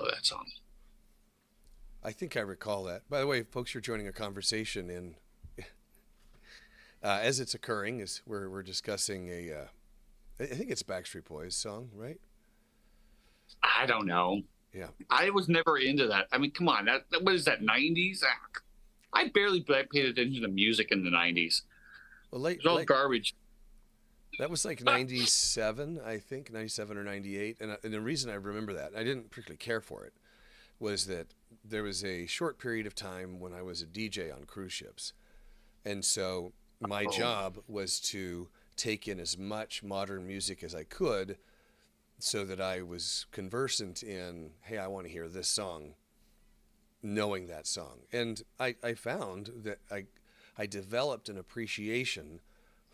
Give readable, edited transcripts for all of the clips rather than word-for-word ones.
that song. I think I recall that. By the way, folks, you're joining a conversation in as it's occurring. Is we're discussing I think it's Backstreet Boys song, right? I don't know. Yeah. I was never into that. I mean, come on, what is that, 90s? I barely paid attention to music in the 90s. Well, It was all garbage. that was like 97, I think, 97 or 98. And the reason I remember that, I didn't particularly care for it, was that there was a short period of time when I was a DJ on cruise ships. And so my Oh, job was to take in as much modern music as I could so that I was conversant in, hey, I want to hear this song, knowing that song. And I found that I developed an appreciation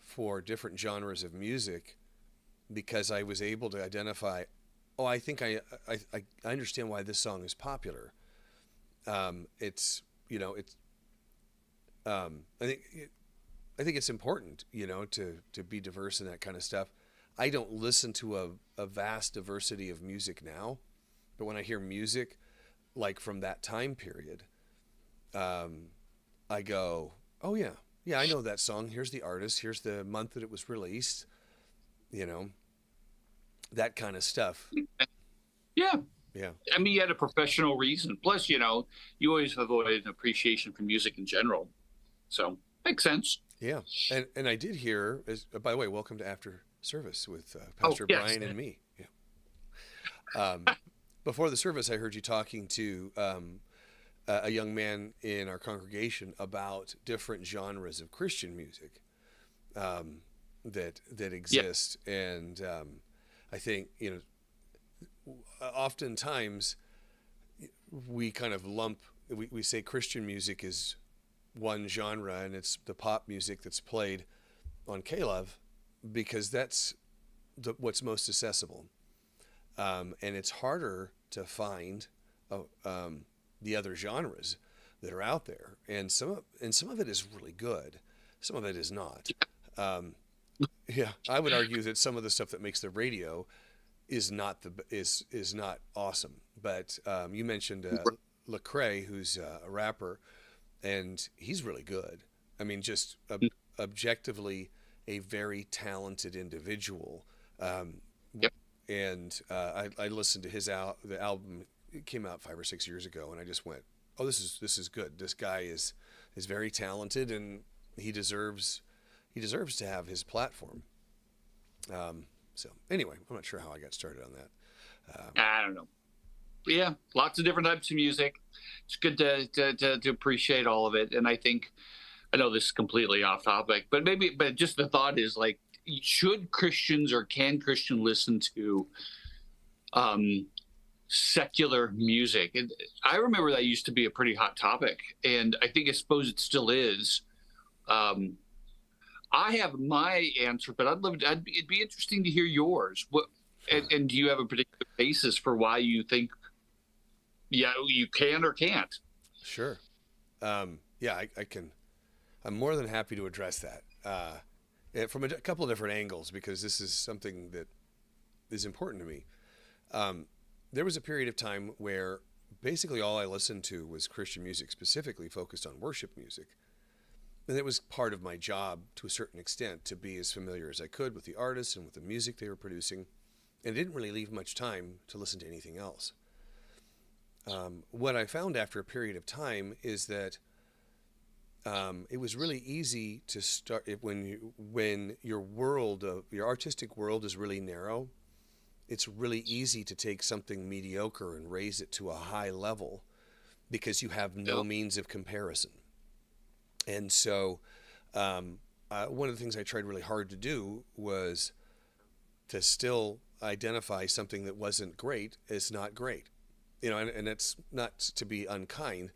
for different genres of music because I was able to identify, oh, I think I understand why this song is popular. It's, you know, it's, I think, I think it's important, to be diverse in that kind of stuff. I don't listen to a vast diversity of music now, but when I hear music like from that time period, um, I go, oh yeah, yeah, I know that song. Here's the artist. Here's the month that it was released. You know, that kind of stuff. yeah. Yeah, I mean, you had a professional reason. Plus, you always have an appreciation for music in general. So, makes sense. yeah. And I did hear. By the way, welcome to After Service with Oh, Pastor yes. Brian and me. Yeah. Before the service, I heard you talking to a young man in our congregation about different genres of Christian music um, that Yeah. exist, and I think oftentimes we kind of we say Christian music is one genre and it's the pop music that's played on K-Love because that's what's most accessible, and it's harder to find uh, um, the other genres that are out there, and some of it is really good, some of it is not. Um, yeah, I would argue that some of the stuff that makes the radio is not awesome. But you mentioned Lecrae, who's a rapper, and he's really good. I mean, just objectively a very talented individual. Um, Yep. and I listened to the album. It came out 5 or 6 years ago, and I just went, "Oh, this is good. This guy is very talented, and he deserves he deserves to have his platform." So anyway, I'm not sure how I got started on that. I don't know. But yeah, lots of different types of music. It's good to appreciate all of it. And I know this is completely off topic, but just the thought is like, should Christians or can Christian listen to um, secular music? And I remember that used to be a pretty hot topic, and I suppose it still is. Um, I have my answer, but it'd be interesting to hear yours. And do you have a particular basis for why you think, yeah, you can or can't? Sure. Yeah, I can. I'm more than happy to address that from a couple of different angles because this is something that is important to me. Um, there was a period of time where basically all I listened to was Christian music, specifically focused on worship music. And it was part of my job to a certain extent to be as familiar as I could with the artists and with the music they were producing. And it didn't really leave much time to listen to anything else. What I found after a period of time is that it was really easy to start when your artistic world is really narrow. It's really easy to take something mediocre and raise it to a high level because you have no Yep. means of comparison. And so, one of the things I tried really hard to do was to still identify something that wasn't great as not great. And it's not to be unkind.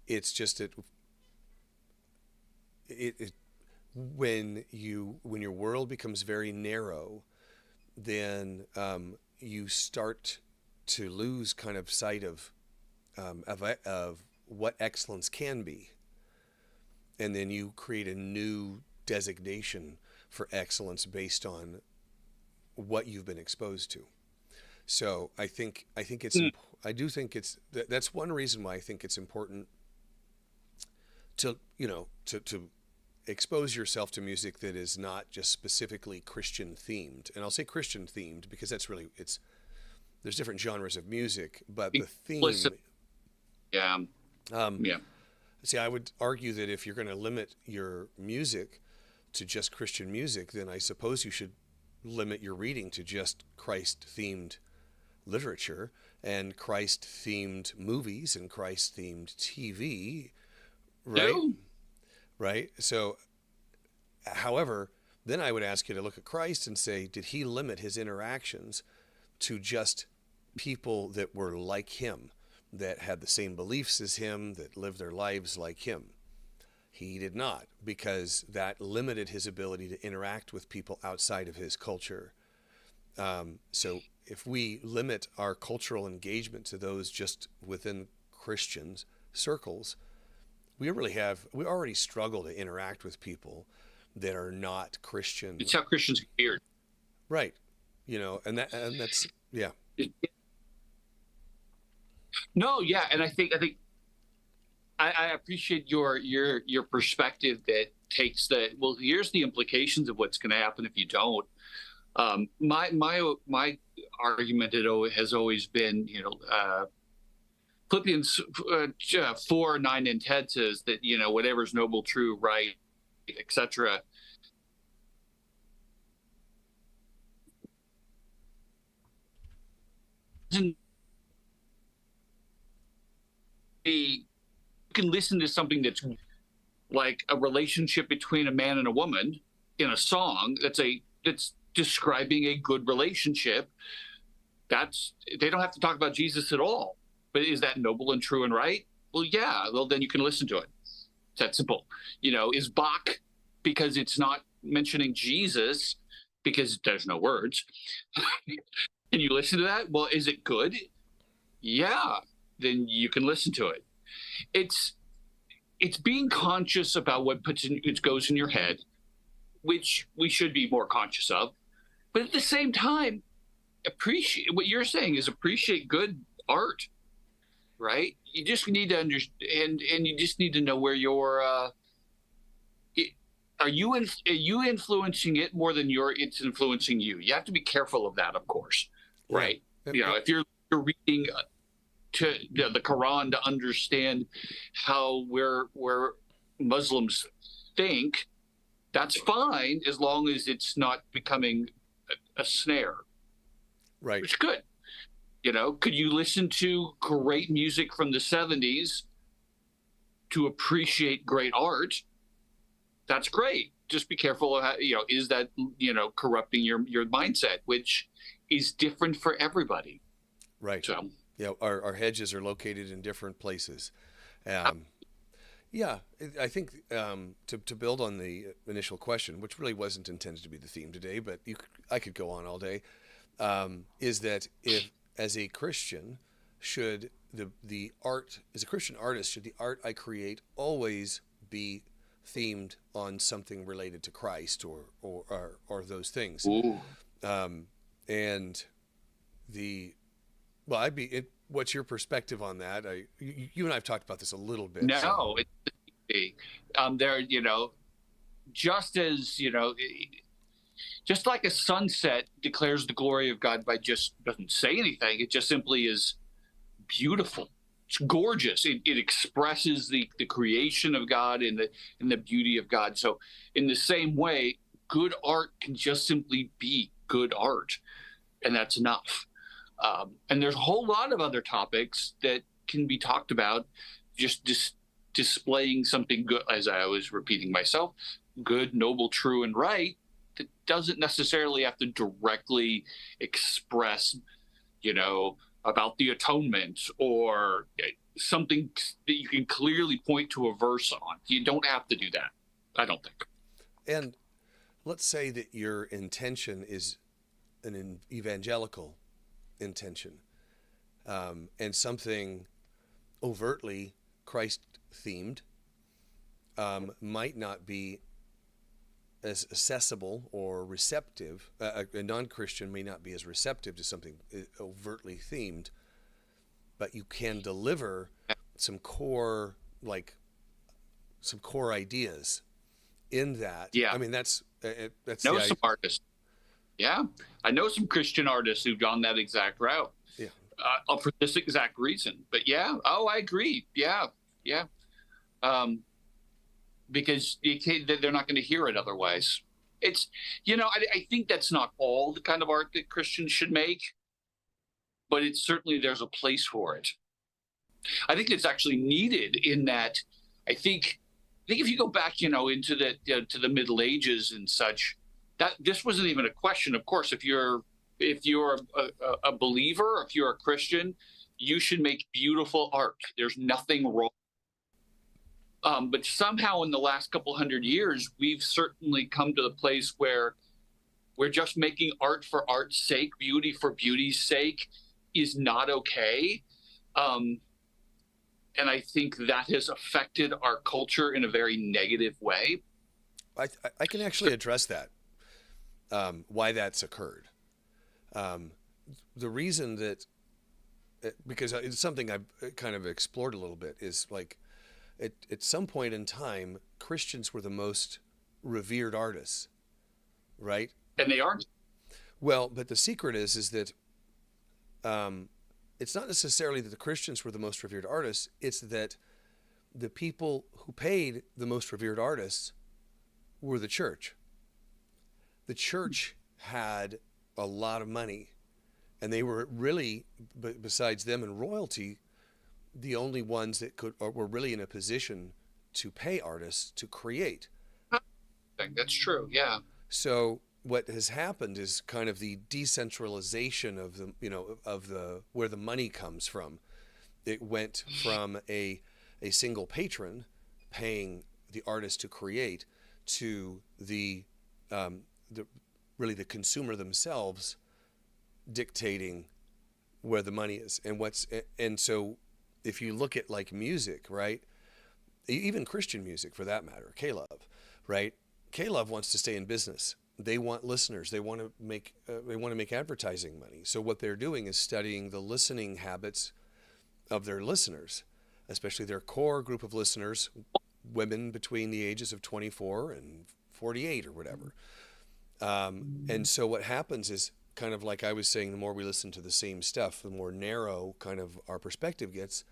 It's just that it when your world becomes very narrow, then you start to lose kind of sight of what excellence can be, and then you create a new designation for excellence based on what you've been exposed to. So I think it's Mm. I do think that's one reason why I think it's important to to expose yourself to music that is not just specifically Christian themed. And I'll say Christian themed because that's really it's there's different genres of music, but the theme. Explicit. Yeah. Um, Yeah. See, I would argue that if you're going to limit your music to just Christian music, then I suppose you should limit your reading to just Christ themed literature and Christ themed movies and Christ themed TV, right? No. Right? So, however, then I would ask you to look at Christ and say, did he limit his interactions to just people that were like him, that had the same beliefs as him, that lived their lives like him? He did not, because that limited his ability to interact with people outside of his culture. So if we limit our cultural engagement to those just within Christians circles, we already struggle to interact with people that are not Christian. It's how Christians get weird. Right. And that's yeah. No, yeah, and I think I appreciate your perspective that takes the well. Here's the implications of what's going to happen if you don't. My argument has always been, Philippians 4:9 and 10 says that whatever's noble, true, right, etc. You can listen to something that's like a relationship between a man and a woman in a song that's describing a good relationship. They don't have to talk about Jesus at all. But is that noble and true and right? Well, yeah. Well, then you can listen to it. It's that simple. Is Bach, because it's not mentioning Jesus because there's no words. Can you listen to that? Well, is it good? Yeah. Then you can listen to it. It's being conscious about what goes in your head, which we should be more conscious of. But at the same time, appreciate what you're saying is appreciate good art, right? You just need to understand, and you just need to know where are you influencing it more than it's influencing you. You have to be careful of that, of course, right? Yeah. If you're reading to the Quran to understand how where Muslims think, that's fine as long as it's not becoming a snare. Right. Which is good. Could you listen to great music from the 70s to appreciate great art? That's great. Just be careful of how, is that, corrupting your mindset, which is different for everybody. Right. So, yeah, our hedges are located in different places. Yeah, I think to build on the initial question, which really wasn't intended to be the theme today, but I could go on all day, is that if, as a Christian, should the art, as a Christian artist, should the art I create always be themed on something related to Christ or those things? ooh. And what's your perspective on that? You and I have talked about this a little bit. No, there, just as, just like a sunset declares the glory of God by just doesn't say anything. It just simply is beautiful. It's gorgeous. It expresses the creation of God and the beauty of God. So in the same way, good art can just simply be good art, and that's enough. And there's a whole lot of other topics that can be talked about, just displaying something good, as I was repeating myself, good, noble, true, and right, that doesn't necessarily have to directly express, about the atonement or something that you can clearly point to a verse on. You don't have to do that, I don't think. And let's say that your intention is an evangelical intention, and something overtly Christ themed might not be as accessible or receptive. A non-Christian may not be as receptive to something overtly themed, but you can deliver some core ideas in that. Yeah. I mean, that's know some artists. Yeah, I know some Christian artists who've gone that exact route. Yeah. For this exact reason. But yeah, I agree. Yeah, yeah. Because they're not going to hear it otherwise. It's, I think that's not all the kind of art that Christians should make, but it's certainly, there's a place for it. I think it's actually needed in that. I think if you go back, into to the Middle Ages and such, that this wasn't even a question. Of course, if you're a believer, if you're a Christian, you should make beautiful art. There's nothing wrong. But somehow in the last couple hundred years, we've certainly come to the place where we're just making art for art's sake, beauty for beauty's sake is not okay. And I think that has affected our culture in a very negative way. I can actually address that, why that's occurred. The reason that, because it's something I've kind of explored a little bit, is like, at some point in time, Christians were the most revered artists, right? And they aren't. Well, but the secret is that it's not necessarily that the Christians were the most revered artists. It's that the people who paid the most revered artists were the church. The church had a lot of money, and they were really, besides them and royalty, the only ones that were really in a position to pay artists to create. That's true. Yeah. So what has happened is kind of the decentralization of the where the money comes from. It went from a single patron paying the artist to create to the consumer themselves dictating where the money is and so if you look at like music, right? Even Christian music for that matter, K-Love, right? K-Love wants to stay in business. They want listeners. They want to make advertising money. So what they're doing is studying the listening habits of their listeners, especially their core group of listeners, women between the ages of 24 and 48 or whatever. And so what happens is, kind of like I was saying, the more we listen to the same stuff, the more narrow kind of our perspective gets.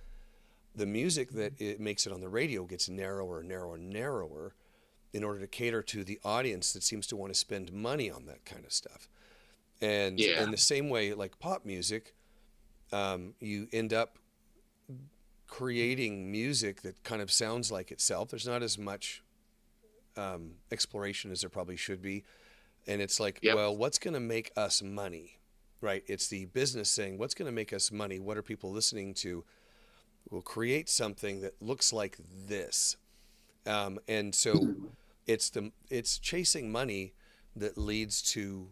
The music that it makes it on the radio gets narrower and narrower and narrower in order to cater to the audience that seems to want to spend money on that kind of stuff. And in the same way, like pop music, you end up creating music that kind of sounds like itself. There's not as much exploration as there probably should be. And it's like, well, what's going to make us money, right? It's the business saying, what's going to make us money? What are people listening to? We'll create something that looks like this. And so it's chasing money that leads to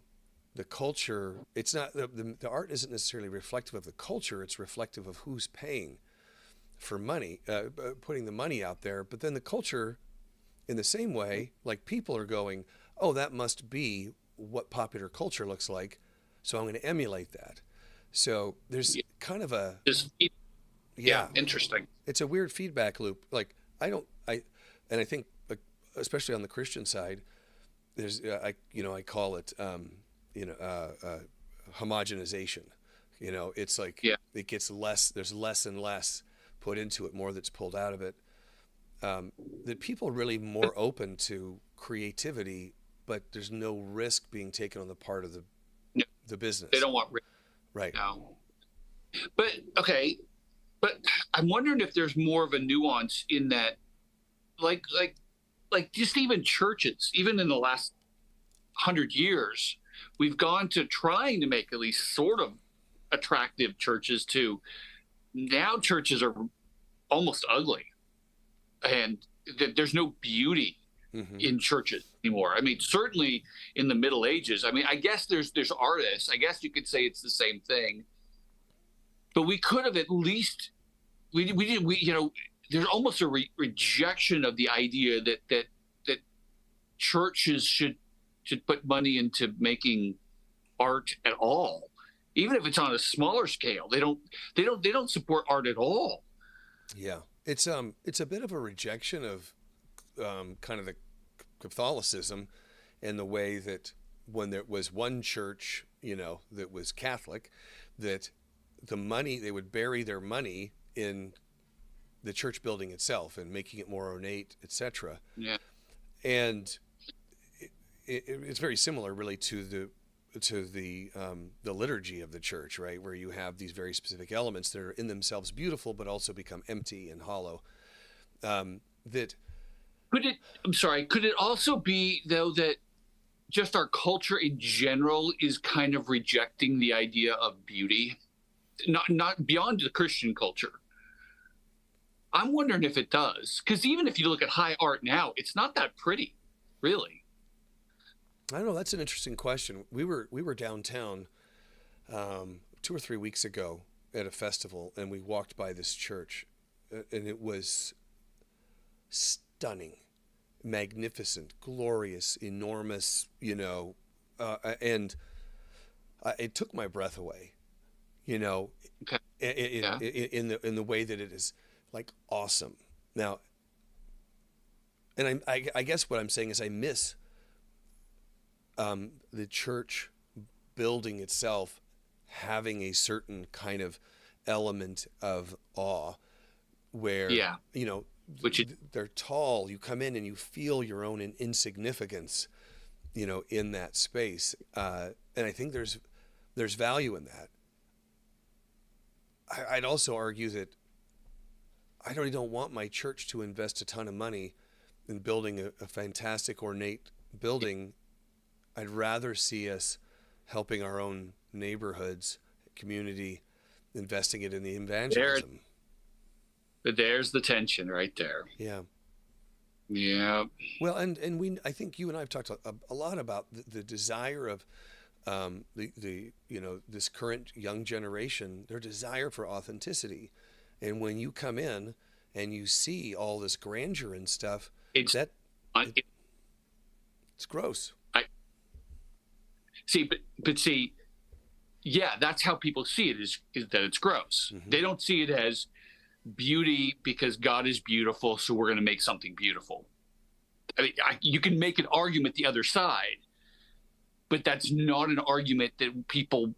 the culture. It's not, the art isn't necessarily reflective of the culture. It's reflective of who's paying for money, putting the money out there. But then the culture, in the same way, like people are going, oh, that must be what popular culture looks like, so I'm going to emulate that. So there's kind of a interesting. It's a weird feedback loop. Like I think especially on the Christian side, there's I call it homogenization. It's like it gets less. There's less and less put into it, more that's pulled out of it. That people are really more open to creativity, but there's no risk being taken on the part of the business. They don't want risk. Right. No. But I'm wondering if there's more of a nuance in that, like just even churches, even in the last 100 years, we've gone to trying to make at least sort of attractive churches to now churches are almost ugly, and there's no beauty in churches anymore. I mean, certainly in the Middle Ages. I mean, I guess there's artists. I guess you could say it's the same thing. But we could have at least there's almost a rejection of the idea that churches should put money into making art at all, even if it's on a smaller scale. They don't support art at all. Yeah, it's a bit of a rejection of kind of the Catholicism and the way that when there was one church, that was Catholic, that the money they would bury their money in the church building itself and making it more ornate, etc. Yeah. And it's very similar, really, to the liturgy of the church, right, where you have these very specific elements that are in themselves beautiful, but also become empty and hollow. That I'm sorry, could it also be though that just our culture in general is kind of rejecting the idea of beauty, not beyond the Christian culture? I'm wondering if it does, because even if you look at high art now, it's not that pretty, really. I don't know. That's an interesting question. We were downtown 2 or 3 weeks ago at a festival, and we walked by this church, and it was stunning, magnificent, glorious, enormous. And it took my breath away. Okay. Yeah. In the way that it is like awesome. Now, and I guess what I'm saying is I miss the church building itself having a certain kind of element of awe where, Yeah. Which they're tall. You come in and you feel your own insignificance, in that space. And I think there's value in that. I'd also argue that I really don't want my church to invest a ton of money in building a fantastic ornate building. I'd rather see us helping our own neighborhoods, community, investing it in the evangelism. there's the tension right there. Yeah. Yeah. Well, and I think you and I have talked a lot about the desire of this current young generation, their desire for authenticity. And when you come in and you see all this grandeur and stuff, It's it's gross. I see, but see, yeah, that's how people see it is that it's gross. Mm-hmm. They don't see it as beauty because God is beautiful, so we're going to make something beautiful. I mean, you can make an argument the other side, but that's not an argument that people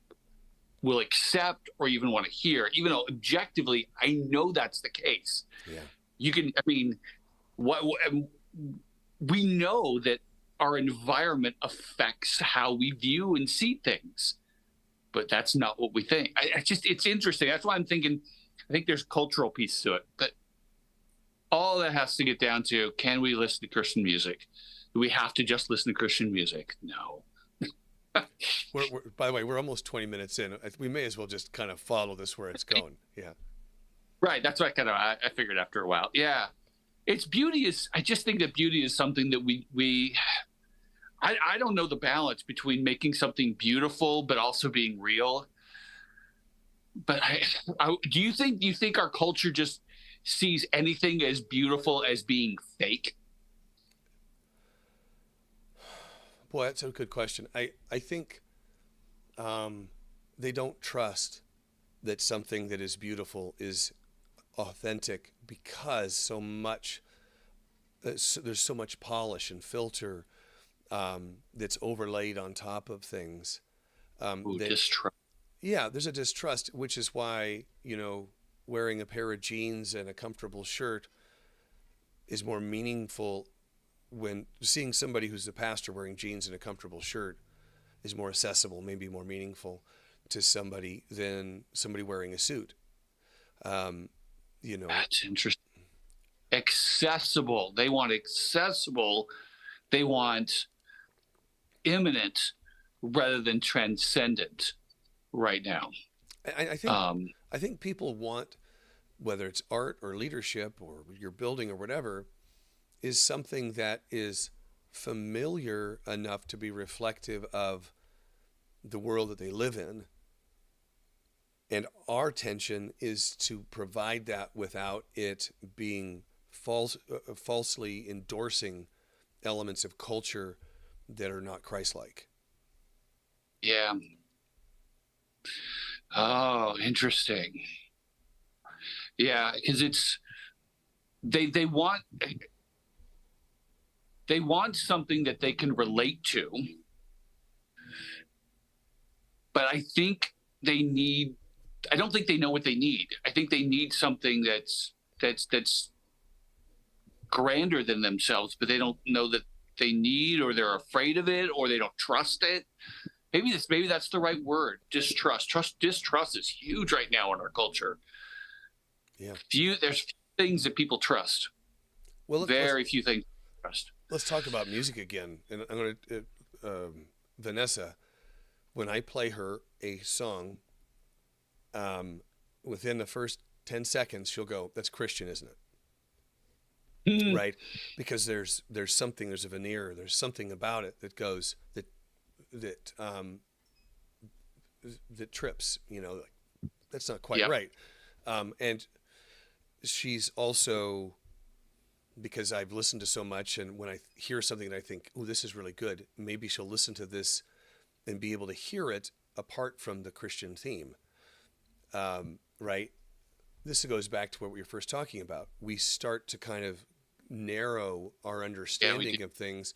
will accept or even want to hear, even though objectively I know that's the case. Yeah. We know that our environment affects how we view and see things, but that's not what we think. It's interesting. That's why I'm thinking, I think there's a cultural piece to it, but all that has to get down to, can we listen to Christian music? Do we have to just listen to Christian music? No. By the way, we're almost 20 minutes in. We may as well just kind of follow this where it's going. Yeah. Right. That's what I figured after a while. Yeah. I just think that beauty is something that I don't know the balance between making something beautiful, but also being real. But do you think our culture just sees anything as beautiful as being fake? Boy, that's a good question. I think they don't trust that something that is beautiful is authentic because there's so much polish and filter that's overlaid on top of things. Distrust. Yeah, there's a distrust, which is why, wearing a pair of jeans and a comfortable shirt is more meaningful. When seeing somebody who's the pastor wearing jeans and a comfortable shirt is more accessible, maybe more meaningful to somebody than somebody wearing a suit. That's interesting. Accessible. They want accessible. They want imminent rather than transcendent right now. I think people want, whether it's art or leadership or your building or whatever, is something that is familiar enough to be reflective of the world that they live in. And our tension is to provide that without it being falsely endorsing elements of culture that are not Christ-like. Yeah. Oh, interesting. Yeah, because they want they want something that they can relate to, but they need. I don't think they know what they need. I think they need something that's grander than themselves, but they don't know that they need, or they're afraid of it, or they don't trust it. Maybe that's the right word. Distrust is huge right now in our culture. Yeah. There's few things that people trust. Well, Very few things trust. Let's talk about music again. And I'm going to, Vanessa, when I play her a song, within the first 10 seconds, she'll go, "That's Christian, isn't it?" Right? Because there's something, there's a veneer, there's something about it that goes, that trips, like, that's not quite right. And she's also, because I've listened to so much, and when I hear something that I think, oh, this is really good, maybe she'll listen to this and be able to hear it apart from the Christian theme. Right? This goes back to what we were first talking about. We start to kind of narrow our understanding of things.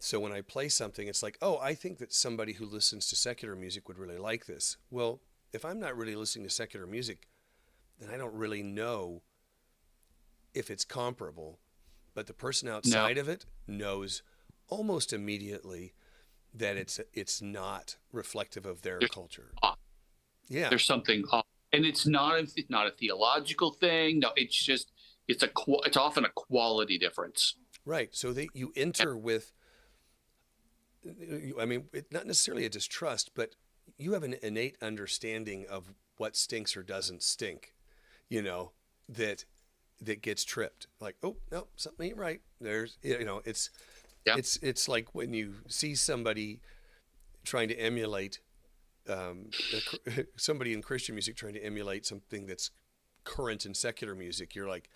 So when I play something, it's like, oh, I think that somebody who listens to secular music would really like this. Well, if I'm not really listening to secular music, then I don't really know if it's comparable. But the person outside of it knows almost immediately that it's not reflective of their culture. Yeah, there's something off, and it's not a theological thing. No, it's just it's often a quality difference. Right. So you enter with, I mean, not necessarily a distrust, but you have an innate understanding of what stinks or doesn't stink, that gets tripped. Like, oh, no, something ain't right. There's, it's like when you see somebody trying to emulate, somebody in Christian music trying to emulate something that's current in secular music. You're like,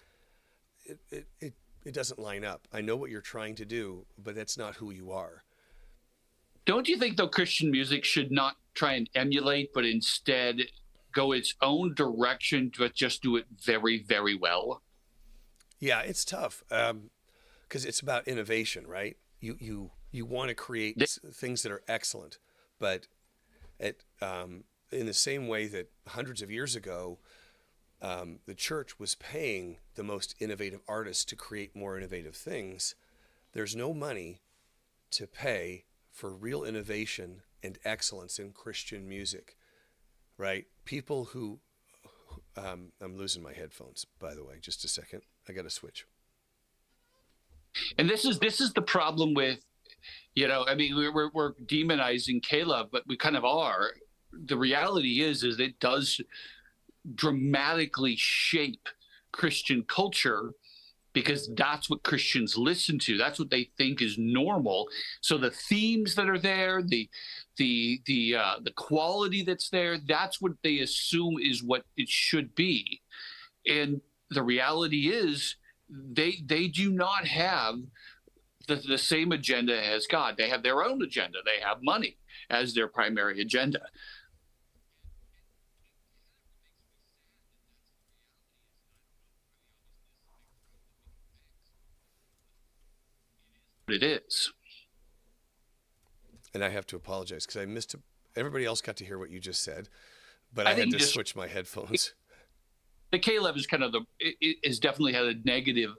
it doesn't line up. I know what you're trying to do, but that's not who you are. Don't you think, though, Christian music should not try and emulate, but instead go its own direction, but just do it very, very well? Yeah, it's tough, because it's about innovation, right? You want to create things that are excellent, but in the same way that hundreds of years ago, the church was paying the most innovative artists to create more innovative things, there's no money to pay for real innovation and excellence in Christian music, right? People who, I'm losing my headphones, by the way, just a second. I got to switch. And this is the problem with, I mean, we're demonizing Caleb, but we kind of are. The reality is it does dramatically shape Christian culture, because that's what Christians listen to. That's what they think is normal. So the themes that are there, the quality that's there, that's what they assume is what it should be. And the reality is they do not have the same agenda as God. They have their own agenda. They have money as their primary agenda. It is. And I have to apologize because I missed everybody else got to hear what you just said, but I had to switch my headphones. The Caleb is it has definitely had a negative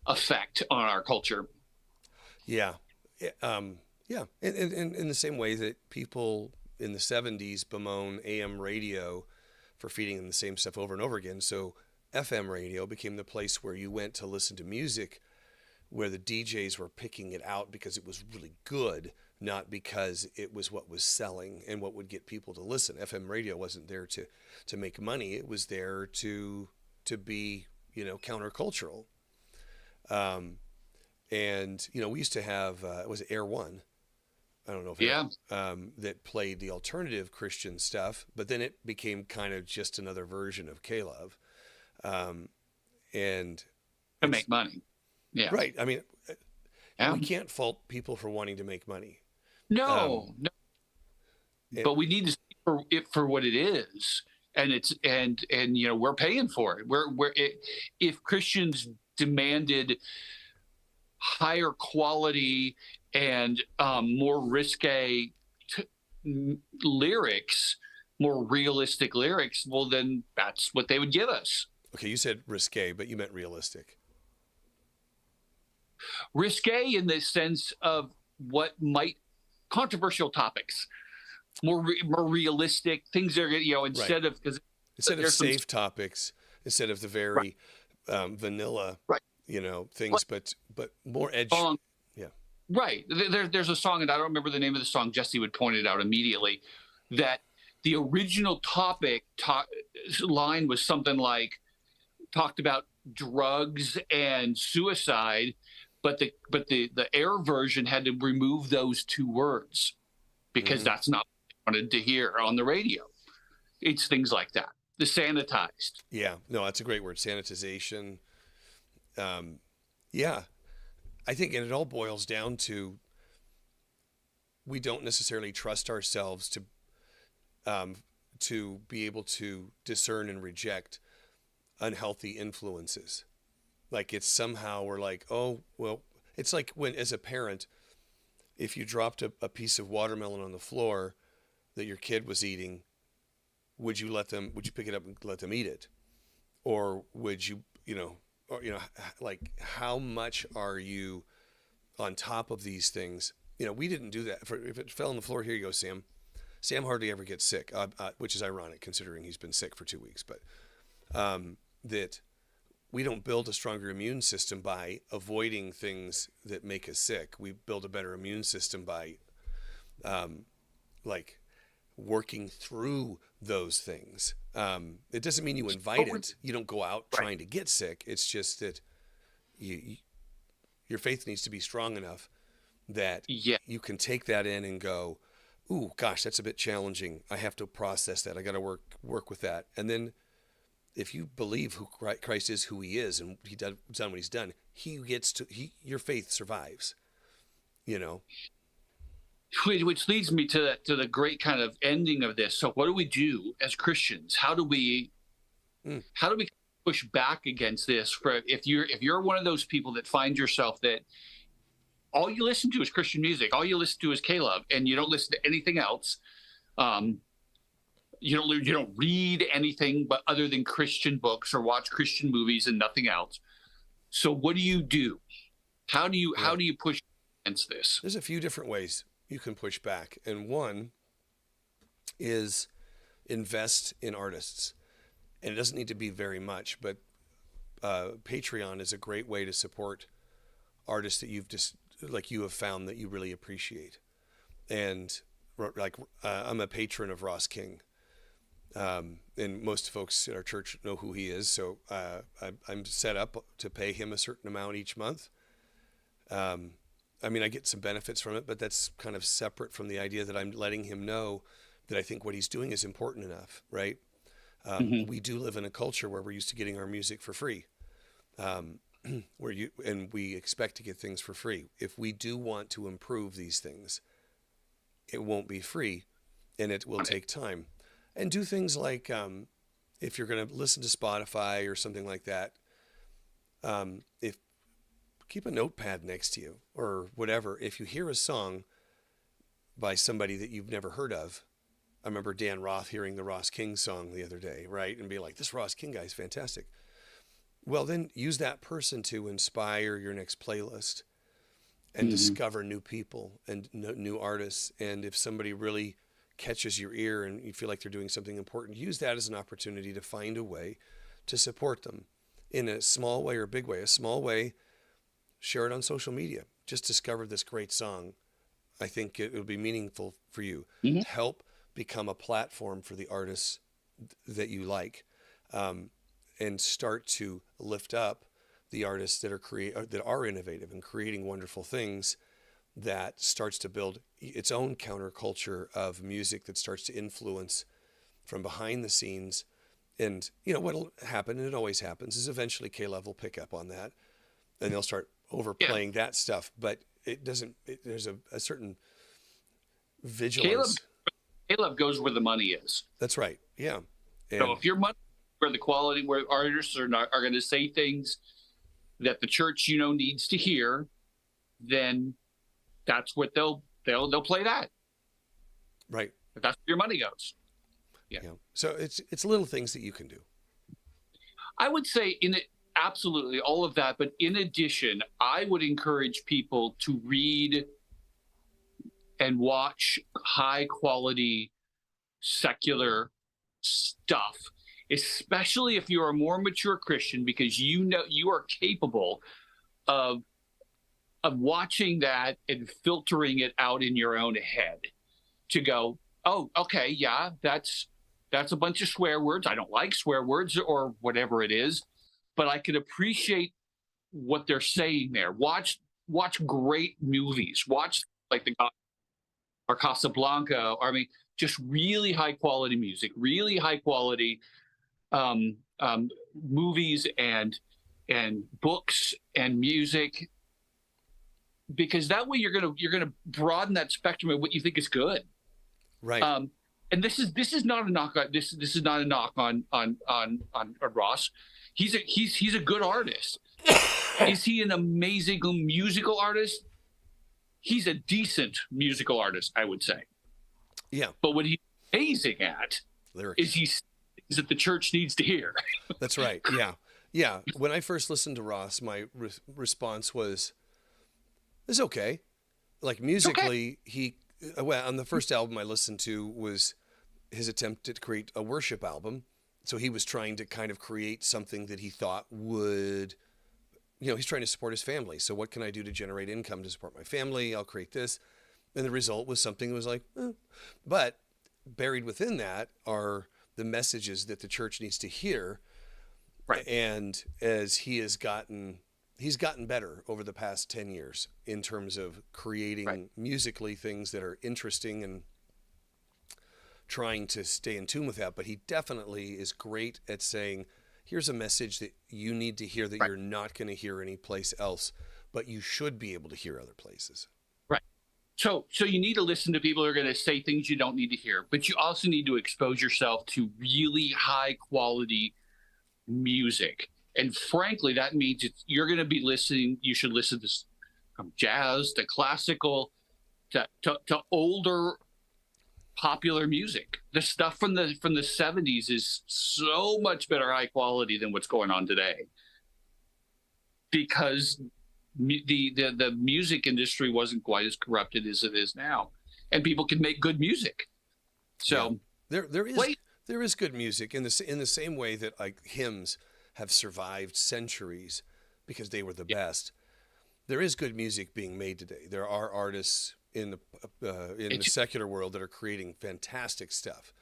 effect on our culture. Yeah. Yeah. In the same way that people in the 70s bemoan AM radio for feeding them the same stuff over and over again. So FM radio became the place where you went to listen to music, where the DJs were picking it out because it was really good, not because it was what was selling and what would get people to listen. FM radio wasn't there to make money. It was there to be, countercultural. And, we used to have, was it Air One? I don't know if that played the alternative Christian stuff, but then it became kind of just another version of Caleb. And to make money. Yeah. Right. I mean, Yeah. we can't fault people for wanting to make money. No, no, It, but we need to see for it for what it is, and it's and we're paying for it. If Christians demanded higher quality and more risque lyrics, more realistic lyrics, well, then that's what they would give us. okay, you said risque, but you meant realistic. Risque in the sense of what might controversial topics, more realistic things that are Right. instead of because Instead of there's some safe topics, instead of the right, very vanilla, right things, but more edge. song Yeah. right there's a song, and I don't remember the name of the song. Jesse would point it out immediately that the original line was something like talked about drugs and suicide, but the air version had to remove those two words because Hmm. that's not what they wanted to hear on the radio. It's things like that. The sanitized. Yeah. No, that's a great word. Sanitization. Um, yeah. I think, and it all boils down to we don't necessarily trust ourselves um, to be able to discern and reject unhealthy influences. Like it's somehow we're like, oh, well, it's like when, as a parent, if you dropped a piece of watermelon on the floor that your kid was eating, would you pick it up and let them eat it? Or would you, like how much are you on top of these things? We didn't do that. If it fell on the floor, here you go, Sam. Sam hardly ever gets sick, which is ironic considering he's been sick for 2 weeks. But that we don't build a stronger immune system by avoiding things that make us sick. We build a better immune system by like working through those things. It doesn't mean you invite it. You don't go out Right. trying to get sick. It's just that your faith needs to be strong enough that Yeah. you can take that in and go, ooh, gosh, that's a bit challenging. I have to process that. I got to work with that. And then if you believe who Christ is, who he is, and he done what he's done, your faith survives, you know? Which leads me to the great kind of ending of this. So what do we do as Christians? How do we Mm. push back against this? For if you're one of those people that find yourself that all you listen to is Christian music, all you listen to is K-Love, and you don't listen to anything else. You don't read anything but other than Christian books or watch Christian movies and nothing else. So what do you do? How do you Yeah. push against this? There's a few different ways you can push back. And one is invest in artists. And it doesn't need to be very much, but Patreon is a great way to support artists that you have found that you really appreciate. And like I'm a patron of Ross King. And most folks at our church know who he is. So I'm set up to pay him a certain amount each month. I mean, I get some benefits from it, but that's kind of separate from the idea that I'm letting him know that I think what he's doing is important enough, right? Mhm. We do live in a culture where we're used to getting our music for free, and we expect to get things for free. If we do want to improve these things, it won't be free, and it will take time. And do things like if you're going to listen to Spotify or something like that, if keep a notepad next to you or whatever. If you hear a song by somebody that you've never heard of, I remember Dan Roth hearing the Ross King song the other day, right? And be like, this Ross King guy is fantastic. Well, then use that person to inspire your next playlist and Mhm. discover new people and new artists. And if somebody really catches your ear and you feel like they're doing something important, use that as an opportunity to find a way to support them in a small way or a big way. A small way, share it on social media. Just discovered this great song. I think it will be meaningful for you. Mhm. Help become a platform for the artists that you like, and start to lift up the artists that are innovative and creating wonderful things. That starts to build its own counterculture of music that starts to influence from behind the scenes. And what'll happen, and it always happens, is eventually K-Love will pick up on that, and they'll start Yeah. overplaying that stuff. But it doesn't. There's a certain Caleb vigilance. Caleb goes where the money is. That's right. Yeah. So And if your money where the quality where artists are going to say things that the church needs to hear, then that's what they'll play that. right. That's where your money goes. Yeah. Yeah. So it's little things that you can do. I would say absolutely all of that, but in addition, I would encourage people to read and watch high quality secular stuff, especially if you're a more mature Christian, because you are capable of watching that and filtering it out in your own head to go, oh, okay, yeah, that's a bunch of swear words. I don't like swear words or whatever it is, but I can appreciate what they're saying there. Watch great movies. Watch like the or Casablanca, or I mean, just really high quality music, really high quality movies and books and music, because that way you're gonna broaden that spectrum of what you think is good. Right. And this is not a knock on this is not a knock on Ross. He's a good artist. Is he an amazing musical artist? He's a decent musical artist, I would say. Yeah. But what he's amazing at Lyrics. is that the church needs to hear. That's right. Yeah. Yeah. When I first listened to Ross, my response was, "It's okay." Like musically, well, on the first album I listened to was his attempt to create a worship album. So he was trying to kind of create something that he thought would, he's trying to support his family. So what can I do to generate income to support my family? I'll create this. And the result was something that was like, But buried within that are the messages that the church needs to hear. Right. And as he's gotten better over the past 10 years in terms of creating musically things that are interesting and trying to stay in tune with that. But he definitely is great at saying, here's a message that you need to hear that you're not going to hear anyplace else, but you should be able to hear other places. Right. So you need to listen to people who are going to say things you don't need to hear, but you also need to expose yourself to really high quality music. And frankly, that means you're going to be listening. You should listen to from jazz to classical to older popular music. The stuff from the 70s is so much better high quality than what's going on today, because the music industry wasn't quite as corrupted as it is now, and people can make good music. So yeah. There is good music in the same way that like hymns have survived centuries because they were the best. There is good music being made today. There are artists in the secular world that are creating fantastic stuff.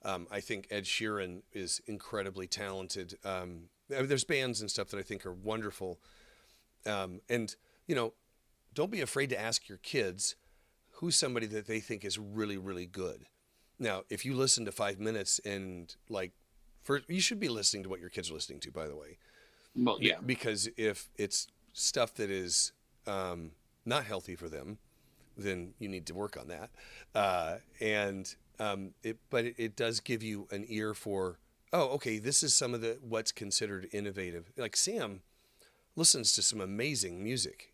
I think Ed Sheeran is incredibly talented. There's bands and stuff that I think are wonderful. And don't be afraid to ask your kids who's somebody that they think is really, really good. Now, if you listen to 5 minutes and you should be listening to what your kids are listening to, by the way. Well, yeah. Because if it's stuff that is not healthy for them, then you need to work on that. But it does give you an ear for, okay, this is some of what's considered innovative. Like Sam listens to some amazing music,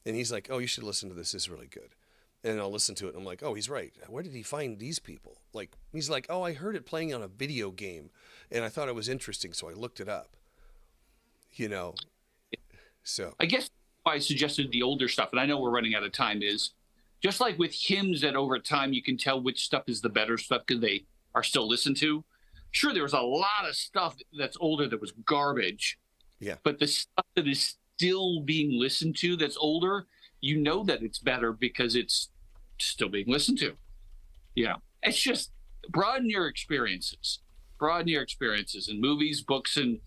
and he's like, oh, you should listen to this. This is really good. And I'll listen to it, and I'm like, oh, he's right. Where did he find these people? Like, he's like, oh, I heard it playing on a video game, and I thought it was interesting, so I looked it up. So I guess why I suggested the older stuff, and I know we're running out of time, is just like with hymns that over time you can tell which stuff is the better stuff because they are still listened to. Sure, there was a lot of stuff that's older that was garbage. Yeah. But the stuff that is still being listened to that's older, that it's better because it's still being listened to. Yeah. It's just broaden your experiences in movies, books, and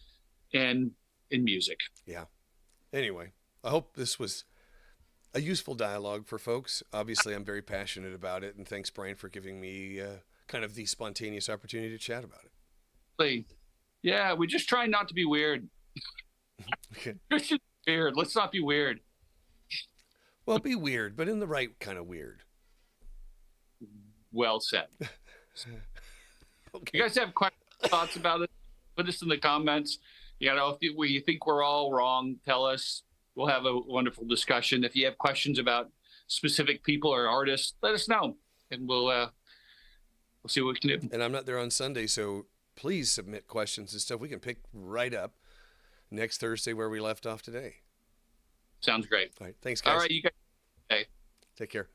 in music. Yeah. Anyway, I hope this was a useful dialogue for folks. Obviously, I'm very passionate about it, and thanks, Brian, for giving me kind of the spontaneous opportunity to chat about it. Yeah, we're just trying not to be weird. Okay. Weird. Let's not be weird. Well, be weird, but in the right kind of weird. Well said. Okay. You guys have questions, thoughts about it? Put us in the comments. You know, if you think we're all wrong, tell us. We'll have a wonderful discussion. If you have questions about specific people or artists, let us know, and we'll see what we can do. And I'm not there on Sunday, so please submit questions and stuff. We can pick right up next Thursday where we left off today. Sounds great. All right. Thanks, guys. All right, you guys. Hey. Take care.